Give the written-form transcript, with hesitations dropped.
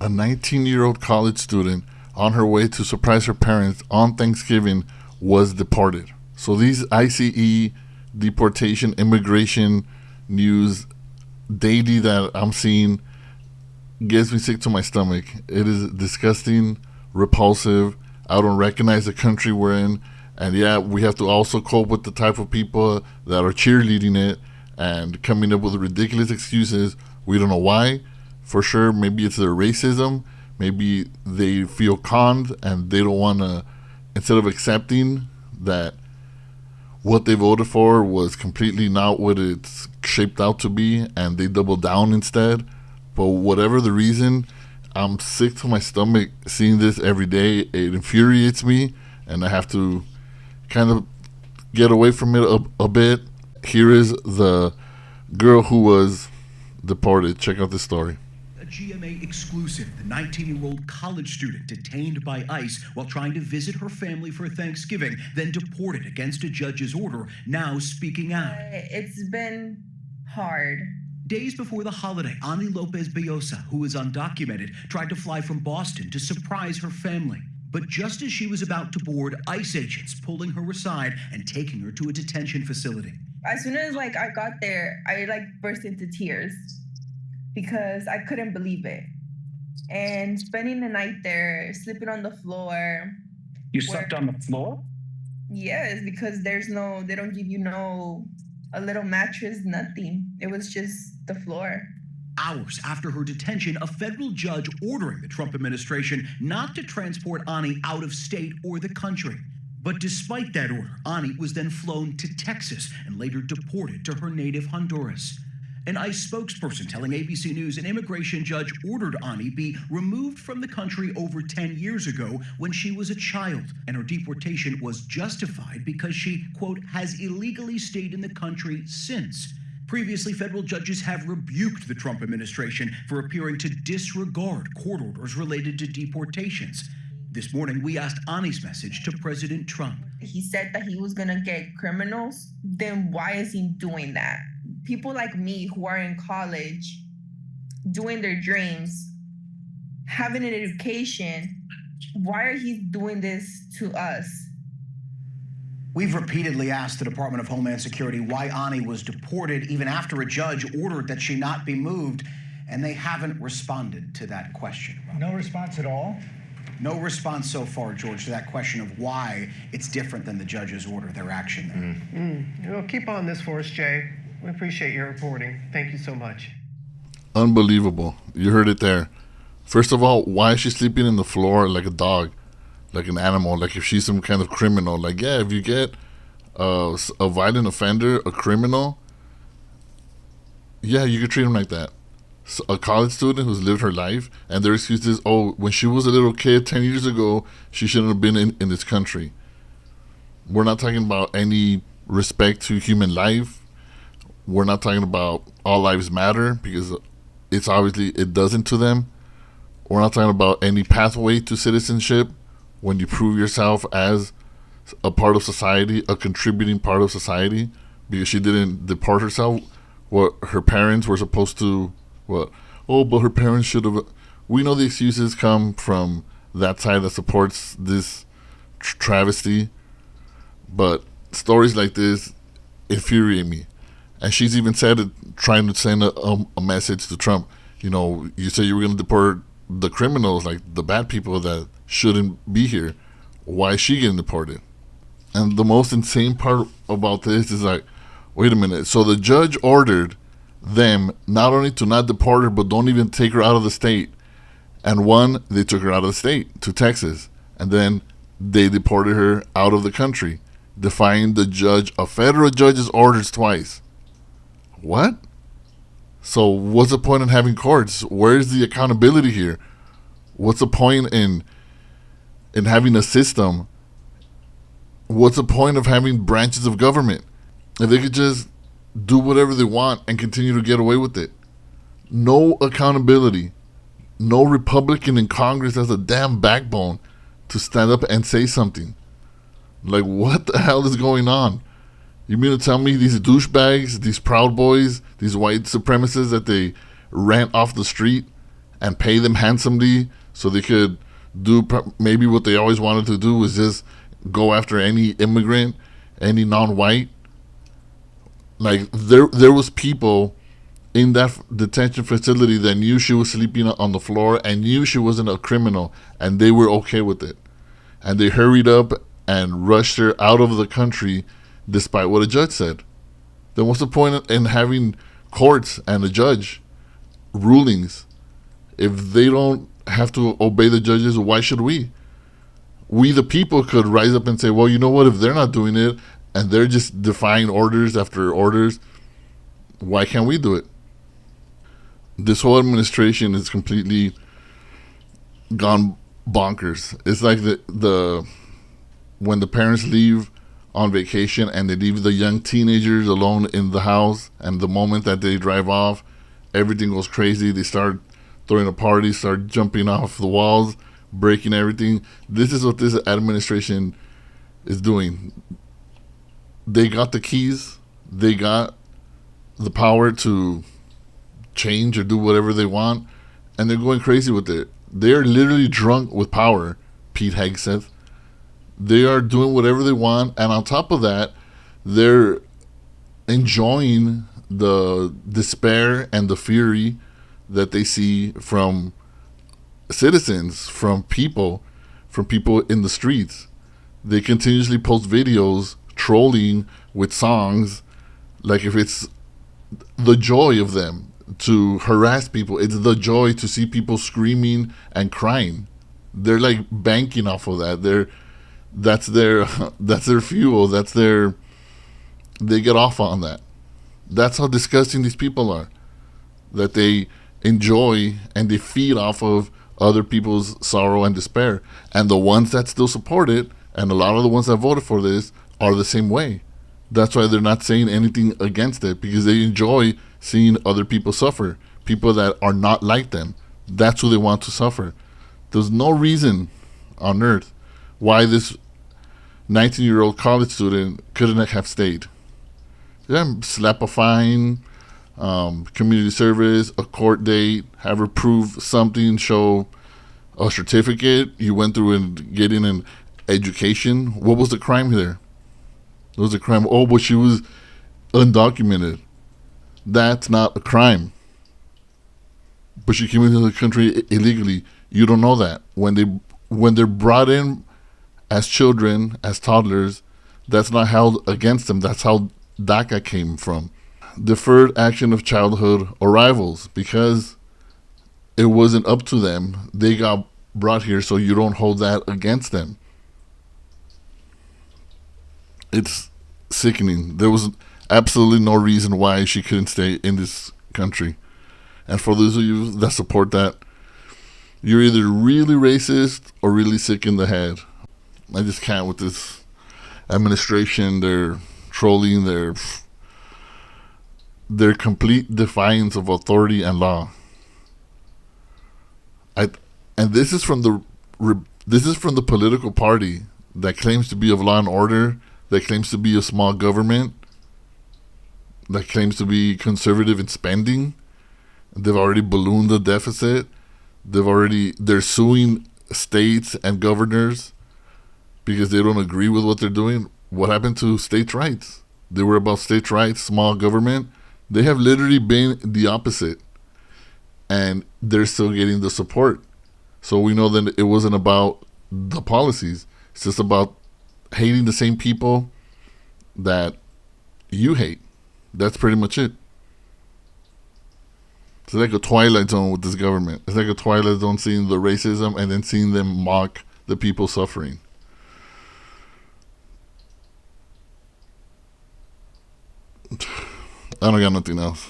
A 19-year-old college student on her way to surprise her parents on Thanksgiving was deported. So these I.C.E. deportation, immigration news daily that I'm seeing gets me sick to my stomach. It is disgusting, repulsive. I don't recognize the country we're in. And yeah, we have to also cope with the type of people that are cheerleading it and coming up with ridiculous excuses. We don't know why. For sure, maybe it's their racism. Maybe they feel conned and they don't want to, instead of accepting that what they voted for was completely not what it's shaped out to be, and they double down instead. But whatever the reason, I'm sick to my stomach seeing this every day. It infuriates me, and I have to kind of get away from it a bit. Here is the girl who was deported. Check out this story. A GMA exclusive, the 19-year-old college student detained by ICE while trying to visit her family for Thanksgiving, then deported against a judge's order, now speaking out. It's been hard. Days before the holiday, Ani Lopez Bellosa, who is undocumented, tried to fly from Boston to surprise her family. But just as she was about to board, ICE agents pulling her aside and taking her to a detention facility. As soon as I got there, I burst into tears because I couldn't believe it. And spending the night there, sleeping on the floor. You slept on the floor? Yes, because they don't give you a little mattress, nothing. It was just the floor. Hours after her detention, a federal judge ordering the Trump administration not to transport Ani out of state or the country. But despite that order, Ani was then flown to Texas and later deported to her native Honduras. An ICE spokesperson telling ABC News an immigration judge ordered Ani be removed from the country over 10 years ago when she was a child, and her deportation was justified because she, quote, has illegally stayed in the country since. Previously, federal judges have rebuked the Trump administration for appearing to disregard court orders related to deportations. This morning, we asked Ani's message to President Trump. He said that he was going to get criminals. Then why is he doing that? People like me who are in college, doing their dreams, having an education, why are he doing this to us? We've repeatedly asked the Department of Homeland Security why Ani was deported even after a judge ordered that she not be moved, and they haven't responded to that question. No response at all? No response so far, George, to that question of why it's different than the judge's order, their action there. Keep on this for us, Jay. We appreciate your reporting. Thank you so much. Unbelievable. You heard it there. First of all, why is she sleeping in the floor like a dog? Like an animal, like if she's some kind of criminal. Like, yeah, if you get a violent offender, a criminal, yeah, you could treat him like that. So a college student who's lived her life, and their excuse is, oh, when she was a little kid 10 years ago, she shouldn't have been in this country. We're not talking about any respect to human life. We're not talking about all lives matter, because it's obviously, it doesn't to them. We're not talking about any pathway to citizenship when you prove yourself as a part of society, a contributing part of society, because she didn't deport herself. What her parents were supposed to, what? Oh, but her parents should have. We know the excuses come from that side that supports this travesty, but stories like this infuriate me. And she's even said it, trying to send a message to Trump. You know, you say you were going to deport the criminals, like the bad people that shouldn't be here. Why is she getting deported? And the most insane part about this is like, wait a minute. So the judge ordered them not only to not deport her, but don't even take her out of the state. And one, they took her out of the state to Texas. And then they deported her out of the country, defying a federal judge's orders twice. What? So what's the point in having courts? Where's the accountability here? What's the point in having a system? What's the point of having branches of government? If they could just do whatever they want and continue to get away with it. No accountability. No Republican in Congress has a damn backbone to stand up and say something. Like, what the hell is going on? You mean to tell me these douchebags, these Proud Boys, these white supremacists that they ran off the street and pay them handsomely so they could do maybe what they always wanted to do, was just go after any immigrant, any non-white. Like there was people in that detention facility that knew she was sleeping on the floor and knew she wasn't a criminal, and they were okay with it. And they hurried up and rushed her out of the country despite what a judge said. Then what's the point in having courts and a judge rulings if they don't have to obey the judges? Why should we? We the people could rise up and say, well, you know what, if they're not doing it and they're just defying orders after orders, why can't we do it? This whole administration is completely gone bonkers. It's like the when the parents leave on vacation and they leave the young teenagers alone in the house, and the moment that they drive off, everything goes crazy. They start throwing a party, start jumping off the walls, breaking everything. This is what this administration is doing. They got the keys. They got the power to change or do whatever they want, and they're going crazy with it. They're literally drunk with power, Pete Hegseth. They are doing whatever they want, and on top of that, they're enjoying the despair and the fury that they see from citizens, from people in the streets. They continuously post videos trolling with songs, like if it's the joy of them to harass people. It's the joy to see people screaming and crying. They're like banking off of that. That's their fuel. They get off on that. That's how disgusting these people are. That they enjoy and they feed off of other people's sorrow and despair. And the ones that still support it, and a lot of the ones that voted for this, are the same way. That's why they're not saying anything against it, because they enjoy seeing other people suffer. People that are not like them. That's who they want to suffer. There's no reason on earth why this 19-year-old college student couldn't have stayed. Yeah, slap a fine, community service, a court date, have her prove something, show a certificate. You went through and getting an education. What was the crime there? It was a crime. Oh, but she was undocumented. That's not a crime. But she came into the country illegally. You don't know that. When they're brought in as children, as toddlers, that's not held against them. That's how DACA came from. Deferred action of childhood arrivals, because it wasn't up to them. They got brought here, so you don't hold that against them. It's sickening. There was absolutely no reason why she couldn't stay in this country. And for those of you that support that, you're either really racist or really sick in the head. I just can't with this administration. They're trolling, their complete defiance of authority and law. And this is from the political party that claims to be of law and order, that claims to be a small government, that claims to be conservative in spending. They've already ballooned the deficit. They're suing states and governors because they don't agree with what they're doing. What happened to states' rights? They were about states' rights, small government. They have literally been the opposite, and they're still getting the support. So we know that it wasn't about the policies. It's just about hating the same people that you hate. That's pretty much it. It's like a twilight zone with this government. It's like a twilight zone, seeing the racism and then seeing them mock the people suffering. I don't got nothing else.